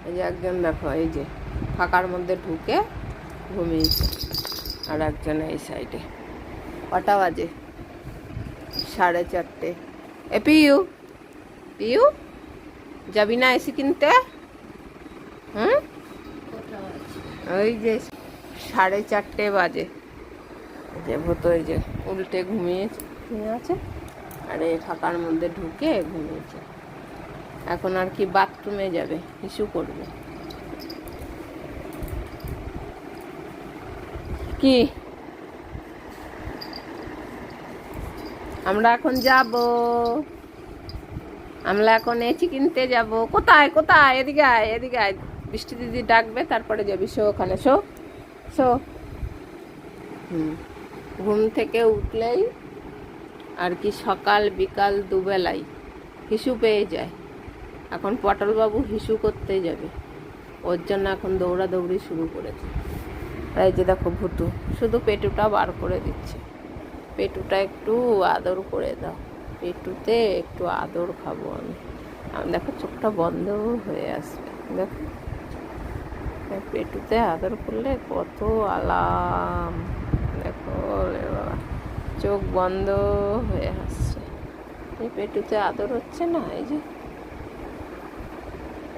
এই যে একজন দেখো, এই যে ফাঁকার মধ্যে ঢুকে ঘুমিয়েছে, আর একজন এই সাইডে। কটা বাজে? 4:30। এ পিউ, পিউ যাবি না এসি কিনতে? হুম, ওই যে 4:30 বাজে। যে ভূত ওই যে উল্টে ঘুমিয়ে আছে, আর এই ফাঁকার মধ্যে ঢুকে ঘুমিয়েছে। এখন আর কি বাথরুমে যাবে, হিসু করবে। কি আমরা এখন যাব, আমরা এখন এসি কিনতে যাব। কোথায় কোথায়? এদিকে আয়, এদিকে আয়। বৃষ্টি দিদি ডাকবে, তারপরে যাবি। শো ওখানে, শো শো। ঘুম থেকে উঠলেই আর কি সকাল বিকাল দুবেলাই হিসু পেয়ে যায়। এখন পটলবাবু হিসু করতে যাবে, ওর জন্য এখন দৌড়াদৌড়ি শুরু করেছে। এই যে দেখো ভুতু শুধু পেটুটা বার করে দিচ্ছে। পেটুটা একটু আদর করে দাও, পেটুতে একটু আদর খাবো আমি। দেখো চোখটা বন্ধ হয়ে আসবে, দেখো পেটুতে আদর করলে কত আরাম। দেখো বাবা, চোখ বন্ধ হয়ে আসছে। এই পেটুতে আদর হচ্ছে না, এই যে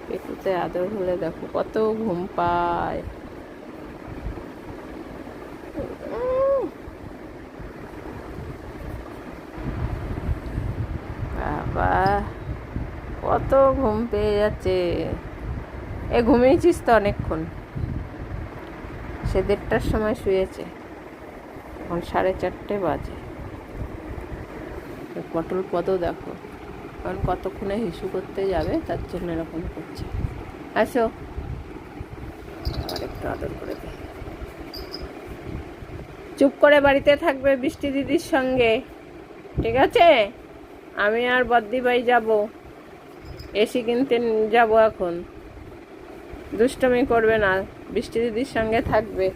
পেটুতে আদর হলে দেখো কত ঘুম পায়। বাবা কত ঘুম পেয়ে যাচ্ছে। এ ঘুমিয়েছিস তো অনেকক্ষণ? সে 1:30টার সময় শুয়েছে, এখন 4:30 বাজে। পটল পদ দেখো, কারণ কতক্ষণে হিসু করতে যাবে, তার জন্য এরকম করছে। আসো, আবার একটু আদর করে দে। চুপ করে বাড়িতে থাকবে বৃষ্টি দিদির সঙ্গে, ঠিক আছে? আমি আর বদ্দি ভাই যাব, এসি কিনতে যাব। এখন দুষ্টমি করবে না, বৃষ্টি দিদির সঙ্গে থাকবে।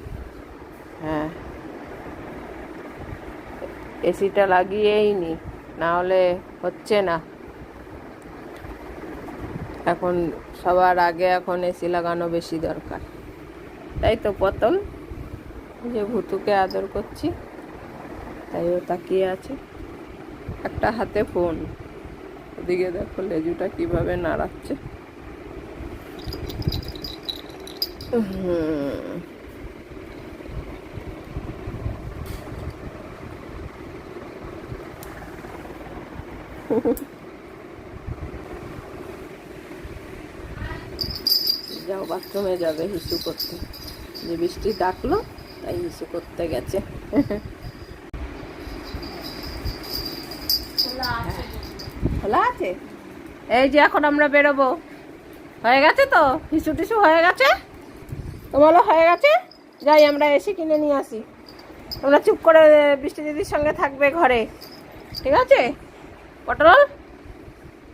হ্যাঁ, এসিটা লাগিয়েই নি, না হলে হচ্ছে না। এখন সবার আগে এখন এসি লাগানো বেশি দরকার, তাই তো পটল? যে ভুতুকে আদর করছি, তাই ও তাকিয়ে আছে, একটা হাতে ফোন। ওদিকে দেখো লেজুটা কিভাবে নাড়াচ্ছে। যাও, বাথরুমে যাবে হিসু করতে। যে বৃষ্টি ডাকলো তাই হিসু করতে গেছে। খোলা আছে? এই যে এখন আমরা বেরোবো। হয়ে গেছে তো, হিসু টিসু হয়ে গেছে তো? বলো হয়ে গেছে। যাই, আমরা এসে কিনে নিয়ে আসি। তোমরা চুপ করে বৃষ্টি দিদির সঙ্গে থাকবে ঘরে, ঠিক আছে? পটল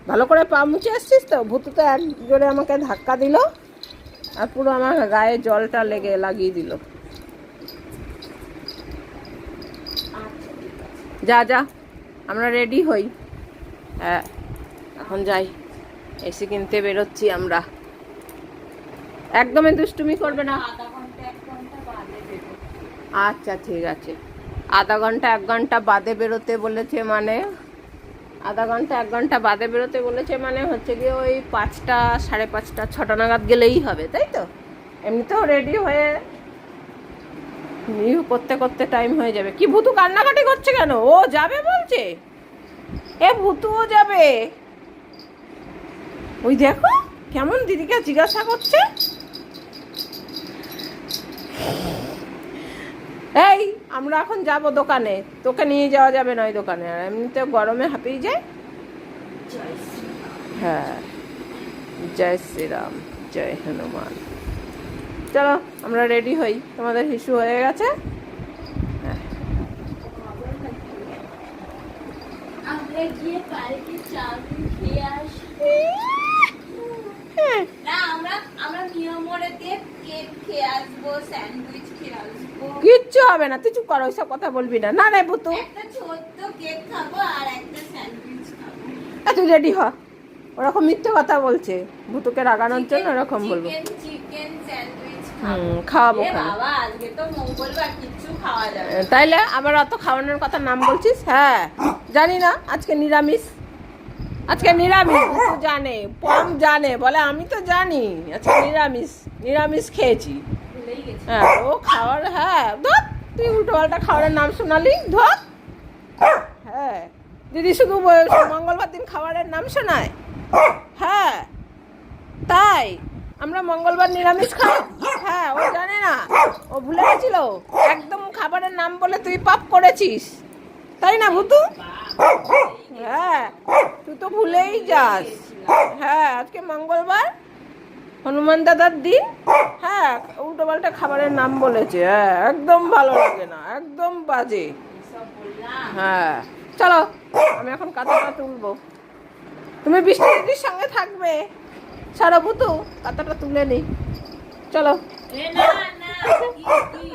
ভালো করে পা মুছে আসছিস তো? ভূতু তো এক জোরে আমাকে ধাক্কা দিল, আর পুরো আমার গায়ে জলটা লাগিয়ে দিল। যা যা, আমরা রেডি হই। হ্যাঁ, এখন যাই, এসি কিনতে বেরোচ্ছি আমরা। একদমই দুষ্টুমি করবে না। আচ্ছা ঠিক আছে, আধা ঘন্টা 1 ঘন্টা বাদে বেরোতে বলেছে, মানে আধা ঘন্টা 1 ঘন্টা বাদে বেরোতে বলেছে, মানে হচ্ছে গিয়ে ওই 5টা 5:30 6টা নাগাদ গেলেই হবে, তাই তো? এমনিতেও রেডি হয়ে করতে করতে টাইম হয়ে যাবে। কি ভুতু কান্নাকাটি করছে কেন? ও যাবে বলছে? এ ভুতুও যাবে? ওই দেখো কেমন দিদিকে জিজ্ঞাসা করছে। এই আমরা এখন যাব দোকানে, তোকে নিয়ে যাওয়া যাবে না ওই দোকানে, আর এমনিতে গরমে হাঁপিয়ে যায়। হ্যাঁ, জয় শ্রীরাম, জয় হনুমান। চলো আমরা রেডি হই, তোমাদের হিসু হয়ে গেছে। কিচ্ছু হবে না, তুই চুপ কর, ওইসব কথা বলবি না। না রে ভুতু, তুই রেডি হ, ওরকম মিথ্যে কথা বলছে, ভুতুকে রাগানোর জন্য ওরকম বলবো। চিকেন স্যান্ডউইচ খাওয়াবো বাবা, আজকে তো মঙ্গলবার, কিচ্ছু খাওয়া যাবে না। তাইলে আবার অত খাওয়ানোর কথা নাম বলছিস? হ্যাঁ জানি না, আজকে নিরামিষ, আজকে নিরামিষ। ভুতু জানে, পম জানে, বলে আমি তো জানি আজকে নিরামিষ, নিরামিষ খেয়েছি। ভুলেই গেছি। হ্যাঁ ও খাওয়ার, হ্যাঁ ধর, তুই উল্টো পাল্টা খাবারের নাম শোনালি, ধর। হ্যাঁ দিদি শুধু মঙ্গলবার দিন খাবারের নাম শোনায়? হ্যাঁ তাই আমরা মঙ্গলবার নিরামিষ খাই? হ্যাঁ ও জানে না, ও ভুলে গেছিল। একদম খাবারের নাম বলে তুই পাপ করেছিস, তাই না ভুতু? হ্যাঁ তুই তো ভুলেই যাস। হ্যাঁ আজকে মঙ্গলবার, হনুমান দাদার দিন। হ্যাঁ উল্টো পাল্টা খাবারের নাম বলেছে। হ্যাঁ একদম ভালো লাগে না, একদম বাজে। এসব বললাম। হ্যাঁ চলো, আমি এখন কাঁথাটা তুলবো, তুমি বৃষ্টি দিদির সঙ্গে থাকবে। সারা ভুতু কাঁথাটা তুলে নি, চলো। এ না না, কি?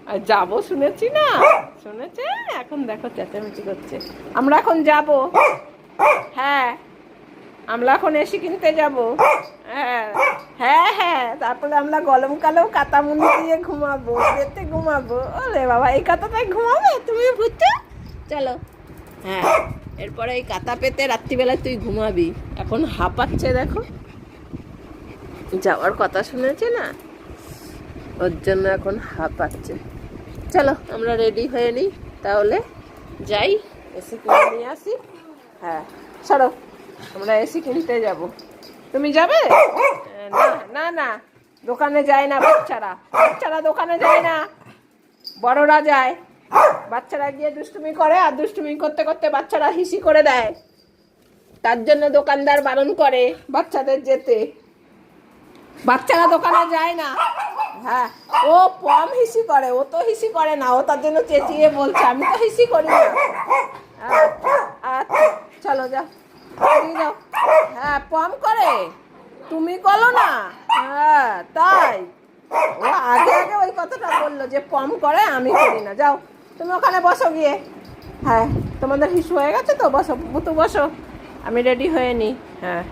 আর যাবো শুনেছি না, শুনেছে, এখন দেখো চেঁচামেচি করছে। আমরা এখন যাব, হ্যাঁ আমরা এখন এসি কিনতে যাব। হ্যাঁ হ্যাঁ হ্যাঁ, তারপরে আমরা গরমকালেও কাঁথা মুড়ি দিয়ে ঘুমাবো, বেতে ঘুমাবো। ওরে বাবা, এই কাঁথাটাই ঘুমাবে তুমি ভুতু? চলো। হ্যাঁ এরপরে এই কাঁথা পেতে রাত্রিবেলায় তুই ঘুমাবি। এখন হাঁপাচ্ছে দেখো, যাওয়ার কথা শুনেছে না, ওর জন্য এখন হাঁপাচ্ছে। চলো আমরা রেডি হয়ে নিই, তাহলে যাই, এসি কিনে নিয়ে আসি। হ্যাঁ সরো, আমরা এসি কিনতে যাব। তুমি যাবে? না না না, দোকানে যায় না বাচ্চারা, বাচ্চারা দোকানে যায় না, বড়রা যায়। বাচ্চারা গিয়ে দুষ্টুমি করে, আর দুষ্টুমি করতে করতে বাচ্চারা হিসি করে দেয়, তার জন্য দোকানদার বারণ করে বাচ্চাদের যেতে। বাচ্চারা দোকানে যায় না। হ্যাঁ ও পম হিসি করে, ও তো হিসি করে না, ও তার জন্য চেঁচিয়ে বলছে আমি তো হিসি করি না। আচ্ছা চলো যাও, যাও। হ্যাঁ পম করে, তুমি করো না। হ্যাঁ তাই, ও আগে আগে ওই কথাটা বললো যে পম করে, আমি করি না। যাও তুমি ওখানে বসো গিয়ে। হ্যাঁ তোমাদের হিসু হয়ে গেছে তো, বসো ভুতু বসো, আমি রেডি হয়ে নিই। হ্যাঁ